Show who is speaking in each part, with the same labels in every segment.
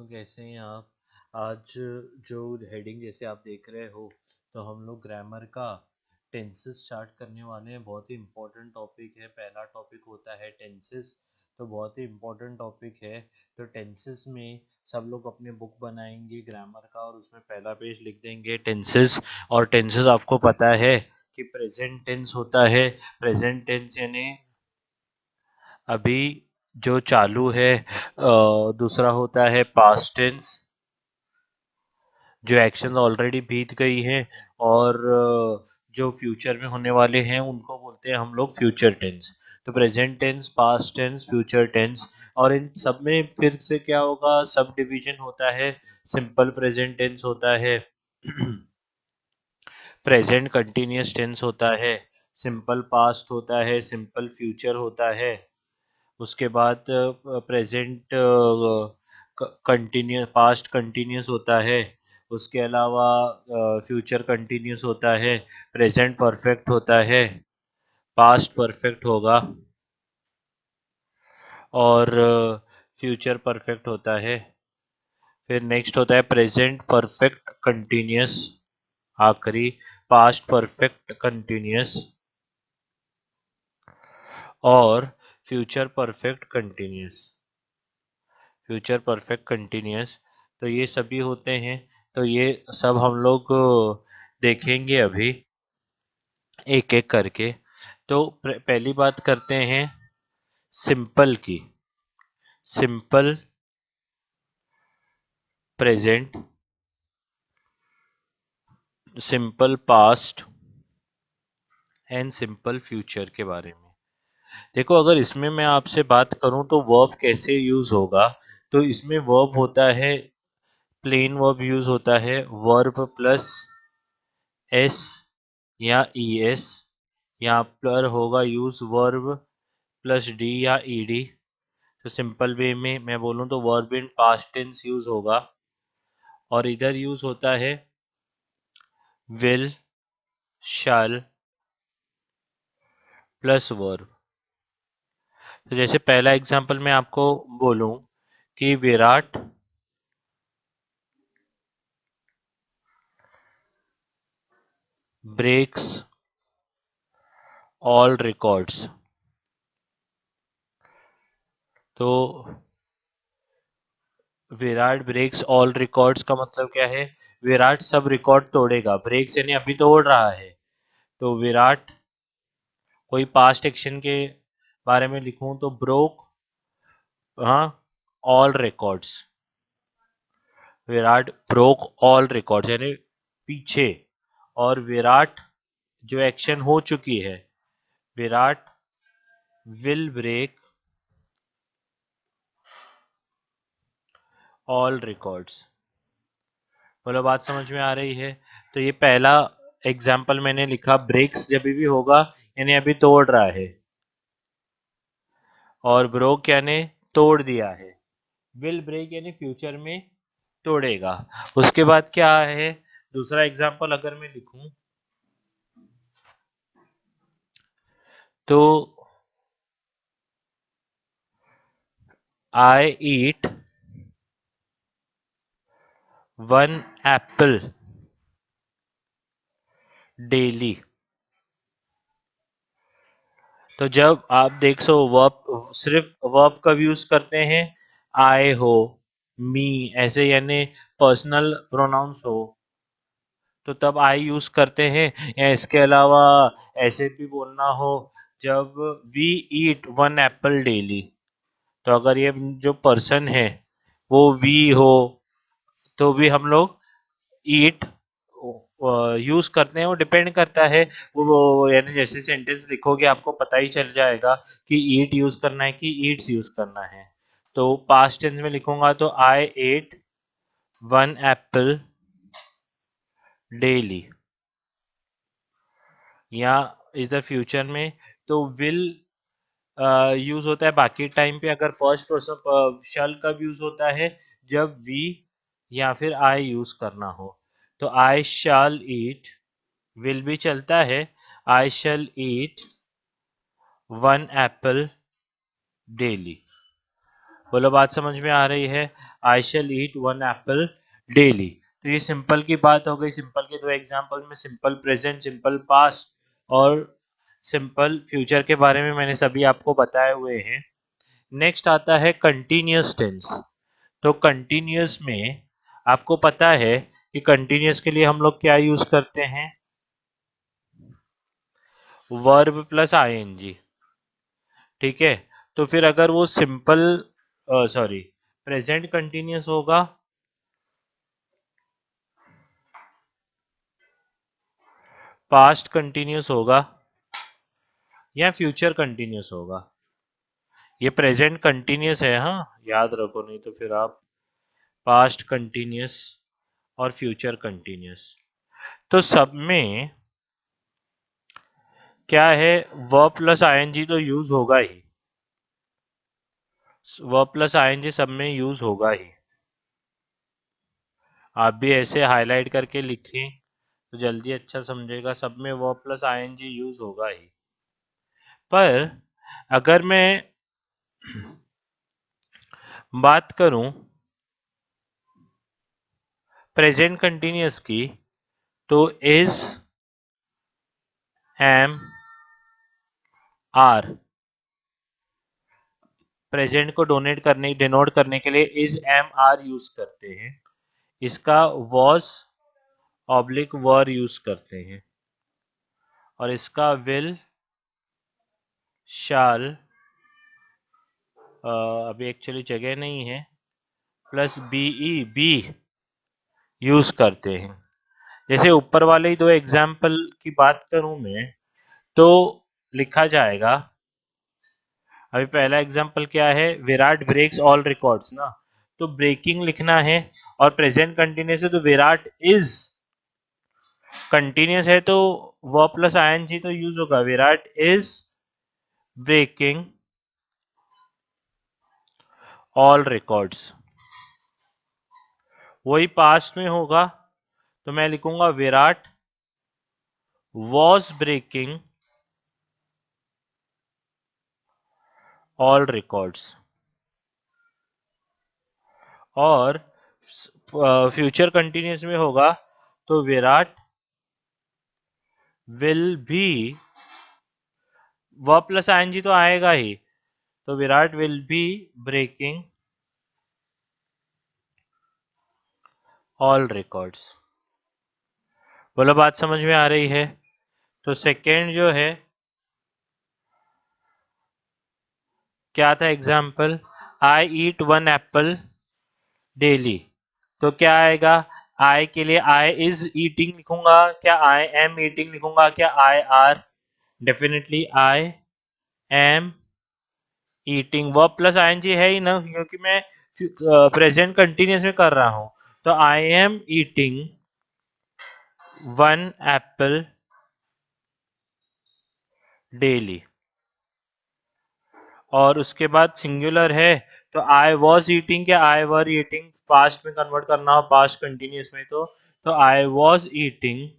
Speaker 1: दोस्तों, कैसे हैं आप। आज जो हेडिंग जैसे आप देख रहे हो, तो हम लोग ग्रामर का टेंसेस स्टार्ट करने वाले हैं। बहुत ही इम्पोर्टेंट टॉपिक है। पहला टॉपिक होता है टेंसेस, तो बहुत ही इम्पोर्टेंट टॉपिक है। तो टेंसेस में सब लोग अपने बुक बनाएंगे ग्रामर का, और उसमें पहला पेज लिख देंगे टेंसेस। और टेंसेस आपको पता है कि प्रेजेंट टेंस होता है। प्रेजेंट टेंस यानी अभी जो चालू है। दूसरा होता है पास्ट टेंस, जो एक्शन ऑलरेडी बीत गई हैं। और जो फ्यूचर में होने वाले हैं उनको बोलते हैं हम लोग फ्यूचर टेंस। तो present tense, past tense, future tense. और इन सब में फिर से क्या होगा, सब डिवीजन होता है। सिंपल प्रेजेंट टेंस होता है, प्रेजेंट कंटिन्यूअस टेंस होता है, सिंपल पास्ट होता है, सिंपल फ्यूचर होता है। उसके बाद प्रेजेंट कंटिन्यूस, पास्ट कंटिन्यूस होता है। उसके अलावा फ्यूचर कंटिन्यूस होता है। प्रेजेंट परफेक्ट होता है, पास्ट परफेक्ट होगा, और फ्यूचर परफेक्ट होता है। फिर नेक्स्ट होता है प्रेजेंट परफेक्ट कंटिन्यूस, आखिरी पास्ट परफेक्ट कंटिन्यूस, और future perfect continuous. Future perfect continuous, तो ये सभी होते हैं। तो ये सब हम लोग देखेंगे अभी एक एक करके। तो पहली बात करते हैं सिंपल की। Simple present, simple past and simple future के बारे में। देखो, अगर इसमें मैं आपसे बात करूं तो वर्ब कैसे यूज होगा, तो इसमें वर्ब होता है, प्लेन वर्ब यूज होता है, वर्ब प्लस एस या ई एस, यहाँ पर होगा यूज वर्ब प्लस डी या ईडी। तो सिंपल वे में मैं बोलूँ तो verb in past tense use होगा, और इधर यूज होता है विल, शैल प्लस वर्ब। तो जैसे पहला एग्जांपल मैं आपको बोलूं कि विराट ब्रेक्स ऑल रिकॉर्ड्स, तो विराट ब्रेक्स ऑल रिकॉर्ड्स का मतलब क्या है, विराट सब रिकॉर्ड तोड़ेगा। ब्रेक्स यानी अभी तोड़ रहा है, तो विराट, कोई पास्ट एक्शन के बारे में लिखूं तो ब्रोक, हाँ, all records. Virat broke all records यानी पीछे, और विराट जो एक्शन हो चुकी है, Virat will break all records. बोलो, बात समझ में आ रही है। तो ये पहला एग्जाम्पल मैंने लिखा, ब्रेक्स जब भी होगा यानी अभी तोड़ रहा है, और ब्रोक यानी तोड़ दिया है, विल ब्रेक यानी फ्यूचर में तोड़ेगा। उसके बाद क्या है, दूसरा एग्जाम्पल अगर मैं लिखूं तो आई ईट वन एप्पल डेली। तो जब आप देख सो वर्ब, सिर्फ वर्ब कब यूज करते हैं, आई हो, मी ऐसे यानी पर्सनल प्रोनाउंस हो, तो तब आई यूज करते हैं। या इसके अलावा ऐसे भी बोलना हो, जब we eat one apple daily, तो अगर ये जो पर्सन है वो वी हो, तो भी हम लोग ईट यूज करते हैं। वो डिपेंड करता है, यानी जैसे सेंटेंस लिखोगे आपको पता ही चल जाएगा कि ईट यूज करना है कि ईट्स यूज करना है। तो पास्ट टेंस में लिखूंगा तो आई एट वन एप्पल डेली, या इधर फ्यूचर में तो विल यूज होता है बाकी टाइम पे। अगर फर्स्ट पर्सन शल कब यूज होता है, जब वी या फिर आई यूज करना हो। तो आई शैल ईट, विल भी चलता है, आई शैल ईट वन एप्पल डेली। बोलो, बात समझ में आ रही है। आई शैल ईट 1 एप्पल डेली। तो ये सिंपल की बात हो गई। सिंपल के दो एग्जांपल में सिंपल प्रेजेंट, सिंपल पास्ट और सिंपल फ्यूचर के बारे में मैंने सभी आपको बताए हुए हैं। नेक्स्ट आता है कंटिन्यूअस टेंस। तो कंटिन्यूअस में आपको पता है कि कंटिन्यूअस के लिए हम लोग क्या यूज करते हैं? Verb plus ING. ठीक है, तो फिर अगर वो सिंपल सॉरी प्रेजेंट कंटिन्यूअस होगा, पास्ट कंटिन्यूअस होगा या फ्यूचर कंटिन्यूअस होगा? ये प्रेजेंट कंटिन्यूअस है, हाँ याद रखो, नहीं तो फिर आप पास्ट कंटिन्यूअस और फ्यूचर कंटिन्यूअस। तो सब में क्या है, वर्ब प्लस आईएनजी तो यूज होगा ही, वर्ब प्लस आईएनजी सब में यूज होगा ही। आप भी ऐसे हाईलाइट करके लिखें तो जल्दी अच्छा समझेगा। सब में वर्ब प्लस आईएनजी यूज होगा ही। पर अगर मैं बात करूं प्रेजेंट कंटिन्यूअस की, तो इज, एम, आर, प्रेजेंट को डिनोट करने के लिए इज, एम, आर यूज करते हैं। इसका वॉज ऑब्लिक वर यूज करते हैं और इसका विल, शाल, अभी एक्चुअली जगह नहीं है, प्लस बीई, बी यूज करते हैं। जैसे ऊपर वाले ही दो एग्जाम्पल की बात करूं मैं, तो लिखा जाएगा, अभी पहला एग्जाम्पल क्या है, विराट ब्रेक्स ऑल रिकॉर्ड्स ना, तो ब्रेकिंग लिखना है और प्रेजेंट कंटिन्यूअस है तो विराट इज, कंटिन्यूअस है तो वर्ब प्लस आईएनजी तो यूज होगा, Virat is breaking all records. वही पास्ट में होगा तो मैं लिखूंगा Virat was breaking all records. और फ्यूचर कंटिन्यूअस में होगा तो Virat will be, verb plus ING तो आएगा ही, तो Virat will be breaking all records. बोलो बात समझ में आ रही है? तो सेकेंड जो है, क्या था एग्जाम्पल, आई ईट 1 एप्पल डेली। तो क्या आएगा, आई के लिए आई इज ईटिंग लिखूंगा, क्या आई एम ईटिंग लिखूंगा, क्या I are? Definitely I am eating. Verb plus ING है ही ना, क्योंकि मैं प्रेजेंट कंटिन्यूअस में कर रहा हूं। तो आई एम ईटिंग 1 एप्पल डेली। और उसके बाद सिंगुलर है तो आई वॉज ईटिंग, क्या आई वर ईटिंग? पास्ट में कन्वर्ट करना हो पास्ट कंटिन्यूअस में, तो I was eating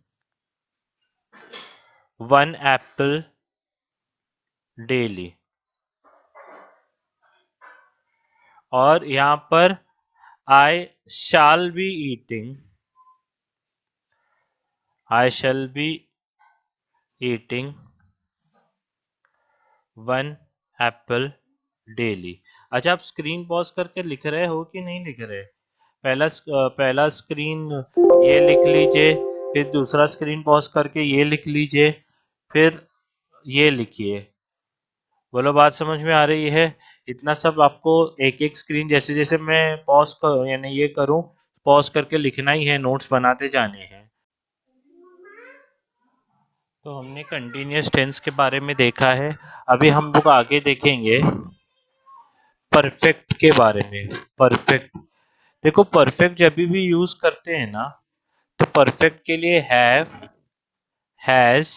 Speaker 1: 1 apple daily. और यहां पर I shall be eating, I shall be eating 1 apple daily. अच्छा, आप स्क्रीन पॉज करके लिख रहे हो कि नहीं लिख रहे? पहला स्क्रीन ये लिख लीजिए, फिर दूसरा स्क्रीन पॉज करके ये लिख लीजिए, फिर ये लिखिए। बोलो बात समझ में आ रही है? इतना सब आपको एक एक स्क्रीन जैसे जैसे मैं पॉज कर यानी ये करूं, पॉज करके लिखना ही है, नोट्स बनाते जाने हैं। तो हमने कंटिन्यूअस टेंस के बारे में देखा है। अभी हम लोग आगे देखेंगे परफेक्ट के बारे में। परफेक्ट, देखो परफेक्ट जब भी यूज करते हैं ना, तो परफेक्ट के लिए हैव, हैज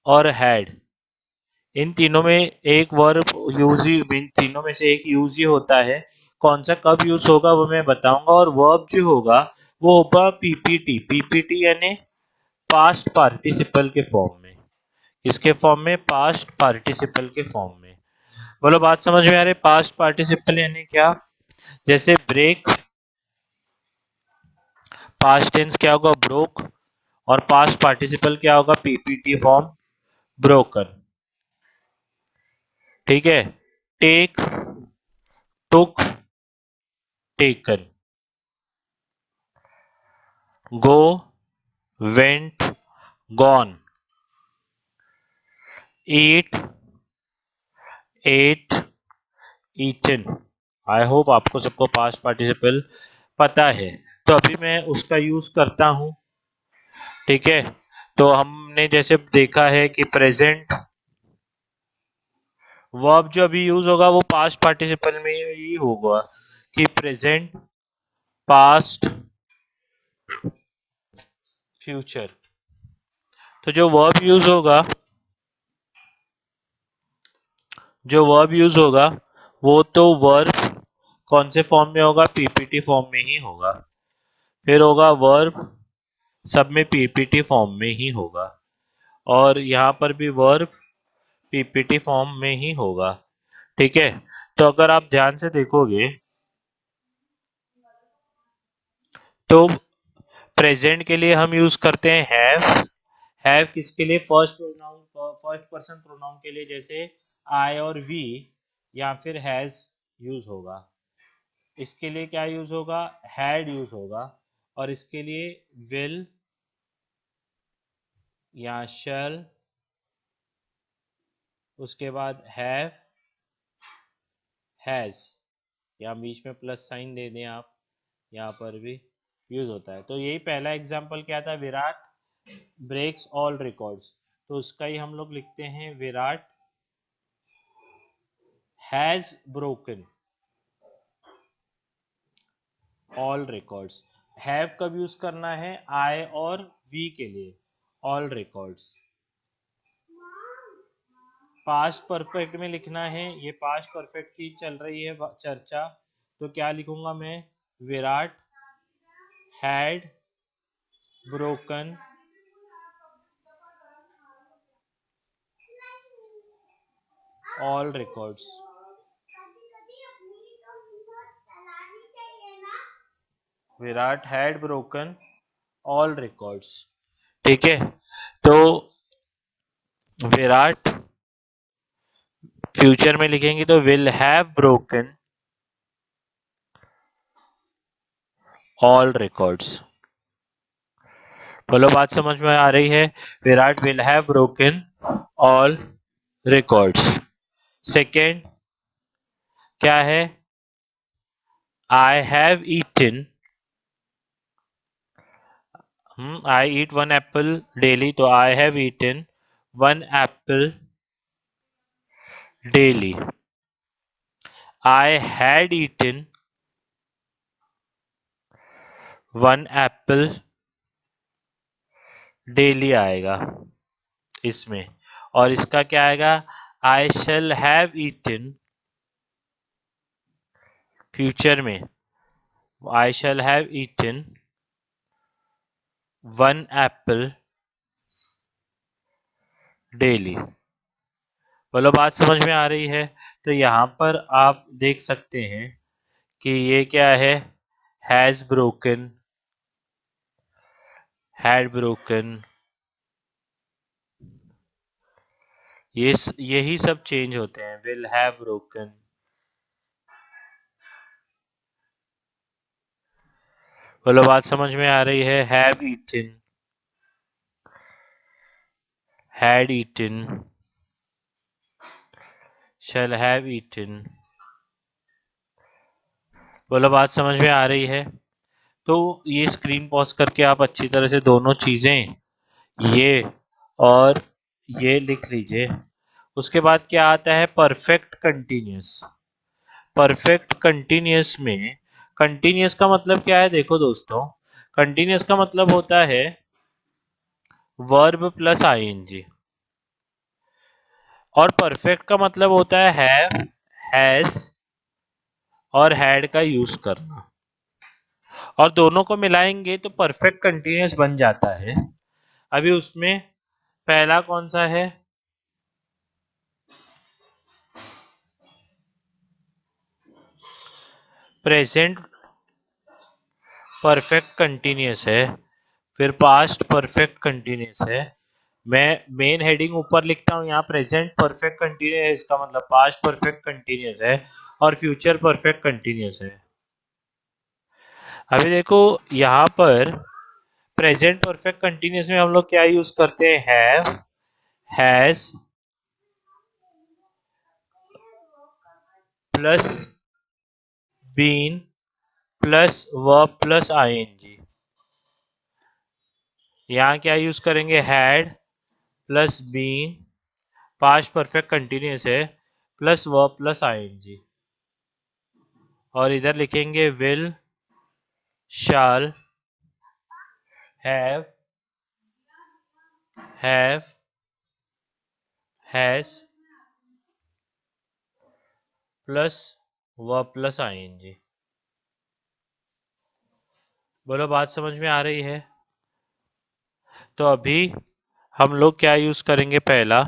Speaker 1: और हैड, इन तीनों में एक वर्ब यूज ही, इन तीनों में से एक यूज ही होता है। कौन सा कब यूज होगा वो मैं बताऊंगा। और वर्ब जो होगा वो होगा पीपीटी। पीपीटी यानी पास्ट पार्टिसिपल के फॉर्म में। इसके फॉर्म में, पास्ट पार्टिसिपल के फॉर्म में। बोलो बात समझ में आ रही? पास्ट पार्टिसिपल यानी क्या? जैसे ब्रेक, पास्ट टेंस क्या होगा ब्रोक, और पास्ट पार्टिसिपल क्या होगा पीपीटी फॉर्म ब्रोकन। ठीक है। Take, took, taken. Go, went, gone. Eat, ate, eaten. I hope आपको सबको पास्ट पार्टिसिपल पता है। तो अभी मैं उसका यूज करता हूं। ठीक है। तो हमने जैसे देखा है कि प्रेजेंट वर्ब जो अभी यूज होगा वो पास्ट पार्टिसिपल में ही होगा, कि प्रेजेंट, पास्ट, फ्यूचर। तो जो वर्ब यूज होगा वो तो वर्ब कौन से फॉर्म में होगा पीपीटी फॉर्म में ही होगा। फिर होगा वर्ब, सब में पीपीटी फॉर्म में ही होगा, और यहाँ पर भी वर्ब पीपीटी फॉर्म में ही होगा। ठीक है। तो अगर आप ध्यान से देखोगे तो प्रेजेंट के लिए हम यूज करते हैं हैव किसके लिए first pronoun, first person pronoun के लिए, जैसे आई और वी, या फिर हैज यूज होगा। इसके लिए क्या यूज होगा हैड यूज होगा, और इसके लिए विल या शैल, उसके बाद हैव, हैज, या बीच में प्लस साइन दे दें आप, यहाँ पर भी यूज होता है। तो यही पहला एग्जांपल क्या था, विराट ब्रेक्स ऑल रिकॉर्ड्स। तो उसका ही हम लोग लिखते हैं Virat has broken all records. Have कब यूज करना है आई और वी के लिए, ऑल रिकॉर्ड्स। पास्ट परफेक्ट में लिखना है, ये पास्ट परफेक्ट की चल रही है चर्चा, तो क्या लिखूंगा मैं, Virat had broken all records. Virat had broken all records. ठीक है। तो विराट फ्यूचर में लिखेंगे तो will have broken all records. बोलो बात समझ में आ रही है। Virat will have broken all records. Second क्या है, I have eaten, I eat one apple daily, तो I have eaten one apple daily. I had eaten one apple daily आएगा इसमें, और इसका क्या आएगा, I shall have eaten future में, I shall have eaten one apple daily. बोलो बात समझ में आ रही है। तो यहाँ पर आप देख सकते हैं कि ये क्या है, हैज ब्रोकन, हैड ब्रोकन, यही सब चेंज होते हैं, विल हैव ब्रोकन। बोलो बात समझ में आ रही है। Have eaten, had eaten, shall have eaten. बोलो बात समझ में आ रही है। तो ये स्क्रीन पॉज करके आप अच्छी तरह से दोनों चीजें, ये और ये लिख लीजिए। उसके बाद क्या आता है, परफेक्ट कंटीन्यूअस। परफेक्ट कंटीन्यूअस में, कंटीन्यूअस का मतलब क्या है, देखो दोस्तों, कंटीन्यूअस का मतलब होता है वर्ब प्लस आईएनजी, और परफेक्ट का मतलब होता है हैव, हैज और हैड का यूज करना, और दोनों को मिलाएंगे तो परफेक्ट कंटीन्यूअस बन जाता है। अभी उसमें पहला कौन सा है, प्रेजेंट परफेक्ट कंटिन्यूस है, फिर पास्ट परफेक्ट कंटिन्यूस है। मैं मेन हेडिंग ऊपर लिखता हूँ यहाँ प्रेजेंट परफेक्ट कंटिन्यूस है, इसका मतलब पास्ट परफेक्ट कंटिन्यूस है और फ्यूचर परफेक्ट कंटिन्यूस है। अभी देखो यहाँ पर प्रेजेंट परफेक्ट कंटिन्यूस में हम लोग क्या यूज करते हैं, have, has plus been plus verb plus ING. यहाँ क्या यूज करेंगे, had plus been, past perfect continuous है, प्लस वर्ब प्लस आईएनजी, और इधर लिखेंगे will, shall, have, has, plus verb plus ING. बोलो बात समझ में आ रही है? तो अभी हम लोग क्या यूज करेंगे, पहला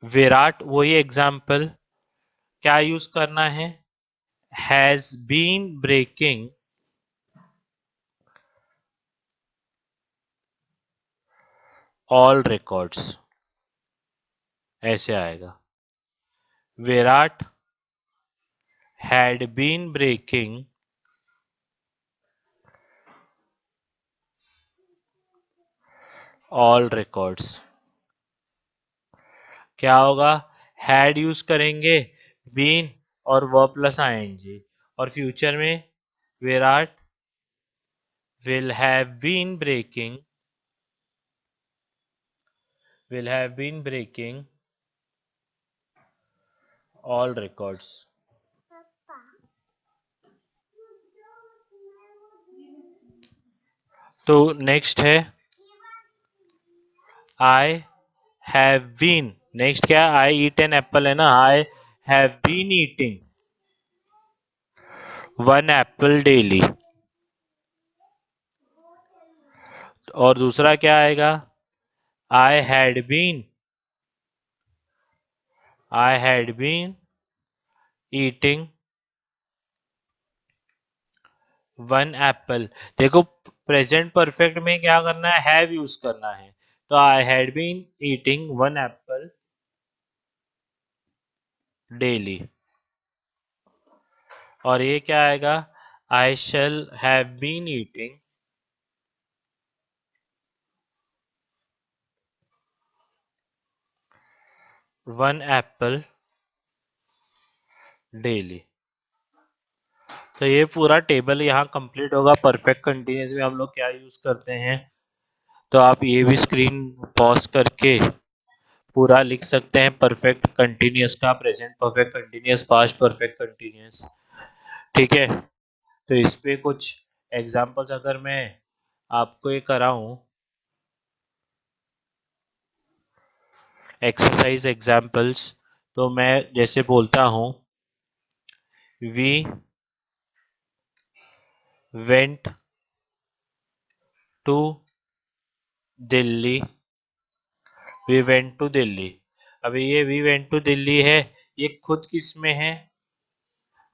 Speaker 1: विराट, वही एग्जाम्पल, क्या यूज करना है, has been breaking all records, ऐसे आएगा। Virat had been breaking all records। क्या होगा, had यूज करेंगे, been और verb प्लस ing, और फ्यूचर में Virat will have been breaking all records। तो नेक्स्ट है I have been, नेक्स्ट क्या, I eat an apple है ना, I have been eating one apple daily। और दूसरा क्या आएगा, I had been eating one apple. देखो प्रेजेंट परफेक्ट में क्या करना है, हैव यूज करना है, तो I had been eating one apple daily. और ये क्या आएगा, I shall have been eating one apple daily. तो ये पूरा टेबल यहाँ कंप्लीट होगा। परफेक्ट कंटिन्यूस में हम लोग क्या यूज करते हैं, तो आप ये भी स्क्रीन पॉज करके पूरा लिख सकते हैं परफेक्ट कंटिन्यूस का, present perfect continuous, past perfect continuous. ठीक है, तो इस पे कुछ एग्जांपल्स अगर मैं आपको ये कराऊं, एक्सरसाइज एग्जांपल्स, तो मैं जैसे बोलता हूं, we went to Delhi, we went to Delhi. अभी ये वी वेंट टू दिल्ली है, ये खुद किस में है,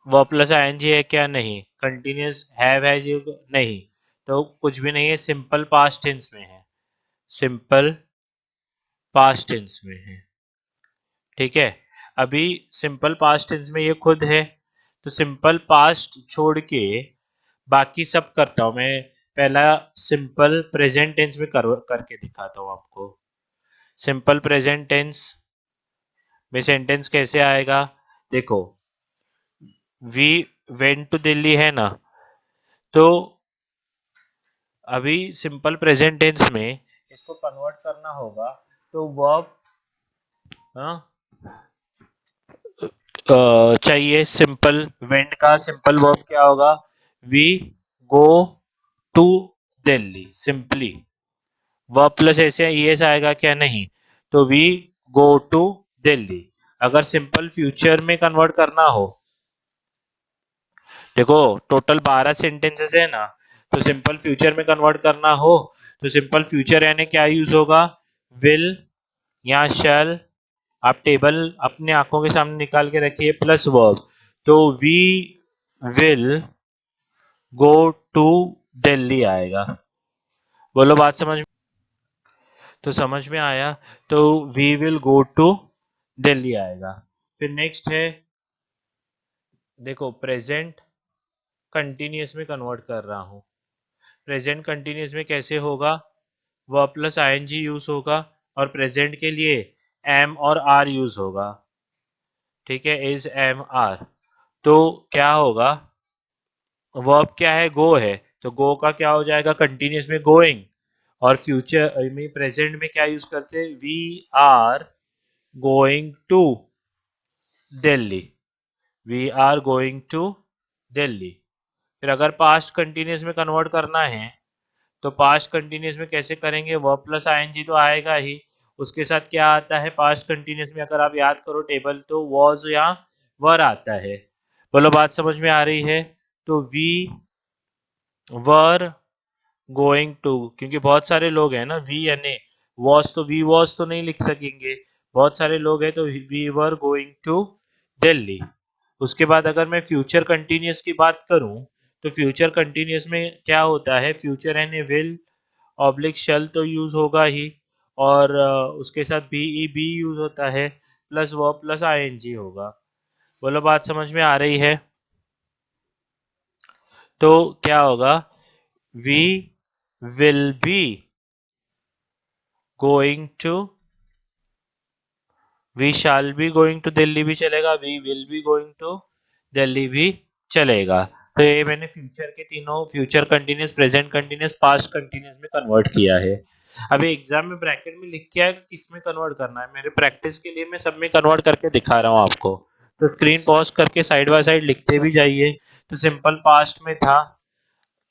Speaker 1: वो प्लस आईएनजी है क्या, नहीं। कंटिन्यूस हैव हैज नहीं, तो कुछ भी नहीं है, सिंपल पास्ट टेंस में है, सिंपल पास्ट टेंस में है। ठीक है, अभी सिंपल पास्ट टेंस में ये खुद है, तो सिंपल पास्ट छोड़ के बाकी सब करता हूं मैं। पहला सिंपल प्रेजेंट टेंस में करके दिखाता हूं आपको। सिंपल प्रेजेंट टेंस में सेंटेंस कैसे आएगा, देखो वी वेंट टू दिल्ली है ना, तो अभी सिंपल प्रेजेंट टेंस में इसको कन्वर्ट करना होगा, तो वर्ब चाहिए। सिंपल वेंट का सिंपल वर्ब क्या होगा, we go to Delhi, simply. Verb plus ऐसे ईएस आएगा क्या, नहीं, तो वी गो टू दिल्ली। अगर सिंपल फ्यूचर में कन्वर्ट करना हो, देखो टोटल 12 सेंटेंसेस है ना, तो सिंपल फ्यूचर में कन्वर्ट करना हो तो सिंपल फ्यूचर यानी क्या यूज होगा, विल या शैल। आप टेबल अपने आंखों के सामने निकाल के रखिए, प्लस वर्ब। तो we will go to Delhi आएगा। बोलो बात समझ। तो समझ में आया। तो we will go to Delhi आएगा। फिर नेक्स्ट है, देखो प्रेजेंट कंटिन्यूअस में कन्वर्ट कर रहा हूं। प्रेजेंट कंटिन्यूअस में कैसे होगा, वर्ब प्लस आईएनजी यूज होगा और प्रेजेंट के लिए एम और आर यूज होगा। ठीक है, इज एम आर। तो क्या होगा, वर्ब क्या है, गो है, तो गो का क्या हो जाएगा कंटिन्यूअस में गोइंग। और फ्यूचर में प्रेजेंट में क्या यूज करते हैं, we are going to Delhi. We are going to Delhi. फिर अगर पास्ट कंटिन्यूअस में कन्वर्ट करना है तो पास्ट कंटिन्यूअस में कैसे करेंगे, वर्ब प्लस आईएनजी तो आएगा ही, उसके साथ क्या आता है पास्ट कंटिन्यूअस में, अगर आप याद करो टेबल तो वॉज या वर आता है। बोलो बात समझ में आ रही है। तो वी वर गोइंग टू, क्योंकि बहुत सारे लोग हैं ना, वी एन ए, वॉज तो वी वॉज तो नहीं लिख सकेंगे, बहुत सारे लोग हैं, तो we were going to Delhi. उसके बाद अगर मैं फ्यूचर कंटिन्यूअस की बात करूं तो फ्यूचर कंटिन्यूअस में क्या होता है, future and a will oblique shall तो यूज होगा ही, और उसके साथ बी ई बी यूज होता है, प्लस वर्ब प्लस आईएनजी होगा। बोलो बात समझ में आ रही है। तो क्या होगा, we will be going to, we shall be going to Delhi भी चलेगा, we will be going to Delhi भी चलेगा। तो ये मैंने फ्यूचर के तीनों, future continuous, present continuous, past continuous में कन्वर्ट किया है। अभी एग्जाम में ब्रैकेट में लिख के आया कि किस में कन्वर्ट करना है, मेरे प्रैक्टिस के लिए मैं सब में कन्वर्ट करके दिखा रहा हूँ आपको। तो स्क्रीन पॉज करके साइड बाय साइड लिखते भी जाइए। तो सिंपल पास्ट में था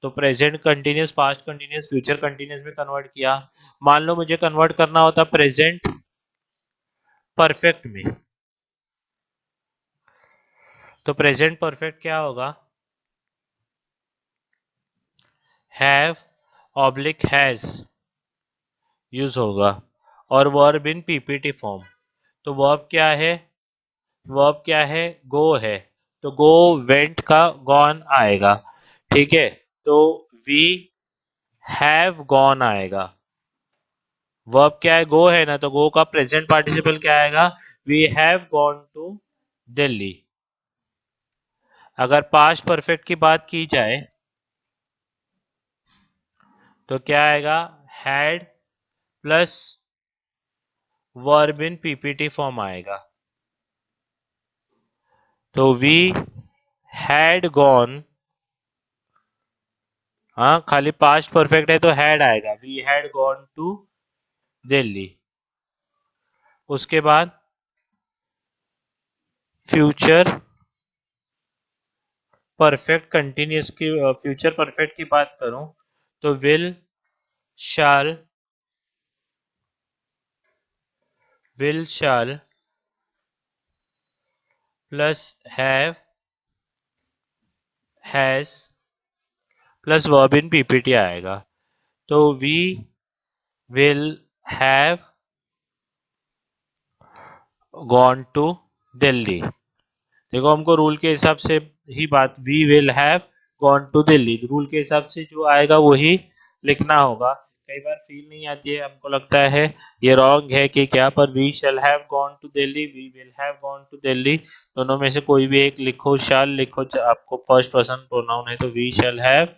Speaker 1: तो present continuous, past continuous, future continuous में कन्वर्ट किया। मान लो मुझे कन्वर्ट करना होता प्रेजेंट परफेक्ट में, तो प्रेजेंट परफेक्ट क्या होगा, हैव ऑब्लिक हैज यूज होगा, और वर्ब इन पीपीटी फॉर्म। तो वर्ब क्या है, वर्ब क्या है, गो है, तो गो वेंट का गॉन आएगा। ठीक है, तो वी हैव गॉन आएगा। वर्ब क्या है, गो है ना, तो गो का प्रेजेंट पार्टिसिपल क्या आएगा, we have gone to Delhi. अगर पास्ट परफेक्ट की बात की जाए तो क्या आएगा, had plus verb in PPT form आएगा। तो वी हैड गॉन, हाँ खाली पास्ट परफेक्ट है तो हैड आएगा, we had gone to Delhi. उसके बाद फ्यूचर परफेक्ट कंटिन्यूस की, फ्यूचर परफेक्ट की बात करूं तो will shall plus have has plus verb in PPT आएगा। तो we will have gone to Delhi. देखो हमको रूल के हिसाब से ही बात, we will have gone to Delhi, rule के हिसाब से जो आएगा वही लिखना होगा। कई बार फील नहीं आती है, हमको लगता है ये रॉन्ग है कि क्या, पर we shall have gone to Delhi, we will have gone to Delhi, दोनों में से कोई भी एक लिखो, शैल लिखो, आपको फर्स्ट पर्सन प्रोनाउन है तो we shall have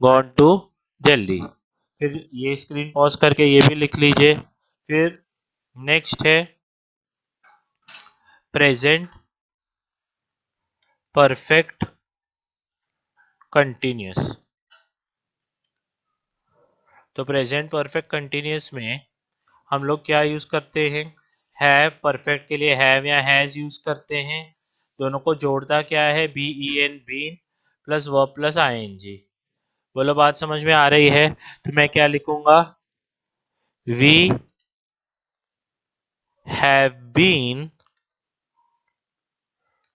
Speaker 1: gone to Delhi. फिर ये स्क्रीन पॉज करके ये भी लिख लीजिए। फिर नेक्स्ट है प्रेजेंट परफेक्ट कंटिन्यूअस। तो प्रेजेंट परफेक्ट कंटिन्यूअस में हम लोग क्या यूज करते हैं, हैव, परफेक्ट के लिए हैव या हैज यूज करते हैं। दोनों को जोड़ता क्या है, B E N, been plus verb plus ING. बोलो बात समझ में आ रही है। तो मैं क्या लिखूंगा, we have been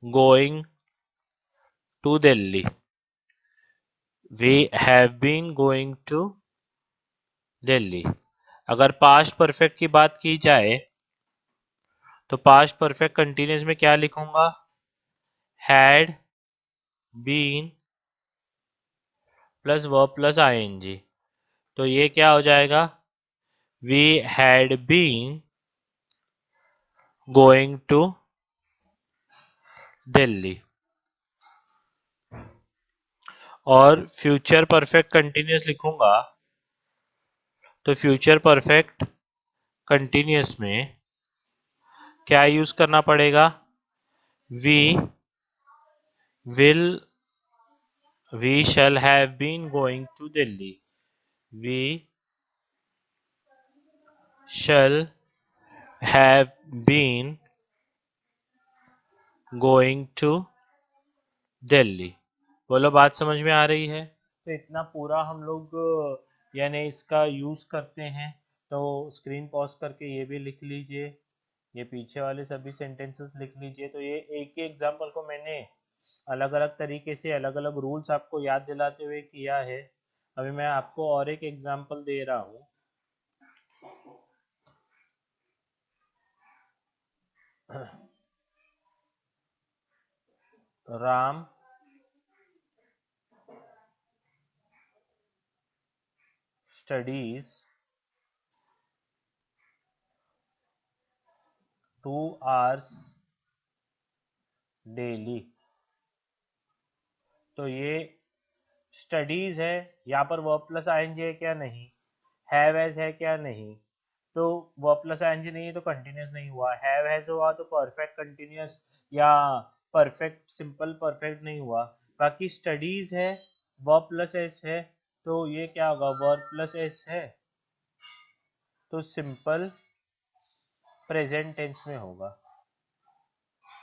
Speaker 1: going to Delhi, we have been going to Delhi. अगर पास्ट परफेक्ट की बात की जाए तो पास्ट परफेक्ट कंटिन्यूअस में क्या लिखूंगा, had been plus verb plus ING, तो ये क्या हो जाएगा, we had been going to Delhi. और फ्यूचर परफेक्ट कंटिन्यूस लिखूंगा तो फ्यूचर परफेक्ट कंटिन्यूस में क्या यूज करना पड़ेगा, we will we shall have been going to Delhi, we shall have been going to Delhi. बोलो बात समझ में आ रही है। तो इतना पूरा हम लोग यानी इसका यूज करते हैं। तो स्क्रीन पॉज करके ये भी लिख लीजिए, ये पीछे वाले सभी सेंटेंसेस लिख लीजिए। तो ये एक ही एग्जाम्पल को मैंने अलग अलग तरीके से अलग अलग रूल्स आपको याद दिलाते हुए किया है। अभी मैं आपको और एक एग्जाम्पल दे रहा हूँ। Ram studies 2 hours daily. तो ये स्टडीज है, यहाँ पर वर्ब प्लस आईएनजी है क्या, नहीं। हैव हैज है क्या, नहीं। तो वर्ब प्लस आईएनजी नहीं है तो कंटिन्यूस नहीं हुआ। हैव हैज हुआ तो परफेक्ट कंटिन्यूस या परफेक्ट सिंपल परफेक्ट नहीं हुआ। बाकी स्टडीज है, वर्ब प्लस एस है, तो ये क्या होगा, वर्ब प्लस एस है तो सिंपल प्रेजेंट टेंस में होगा,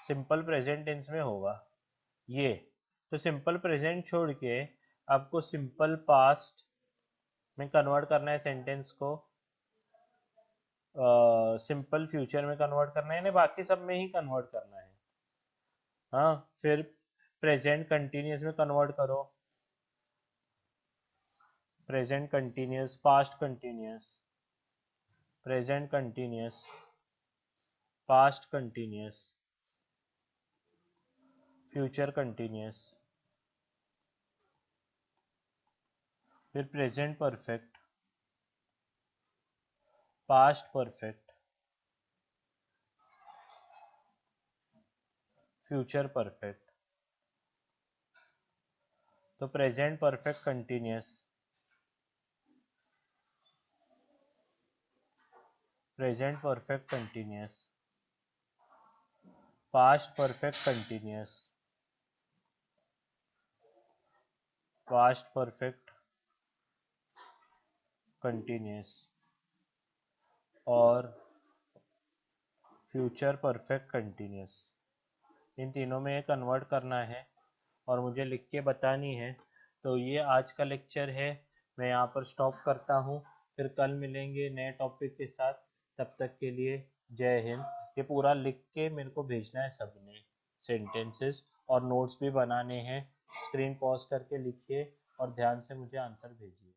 Speaker 1: सिंपल प्रेजेंट टेंस में होगा ये। तो सिंपल प्रेजेंट छोड़ के आपको सिंपल पास्ट में कन्वर्ट करना है सेंटेंस को, सिंपल फ्यूचर में कन्वर्ट करना है, यानी बाकी सब में ही कन्वर्ट करना है। हाँ, फिर प्रेजेंट कंटिन्यूस में कन्वर्ट करो, present continuous, past continuous, present continuous, past continuous, future continuous, फिर present perfect, past perfect, future perfect. तो present perfect continuous, present perfect continuous, past perfect continuous, past perfect continuous और future perfect continuous. इन तीनों में convert करना है और मुझे लिख के बतानी है। तो ये आज का लेक्चर है, मैं यहाँ पर स्टॉप करता हूँ। फिर कल मिलेंगे नए टॉपिक के साथ। तब तक के लिए जय हिंद। ये पूरा लिख के मेरे को भेजना है सबने, सेंटेंसेस, और नोट्स भी बनाने हैं। स्क्रीन पॉज करके लिखिए और ध्यान से मुझे आंसर भेजिए।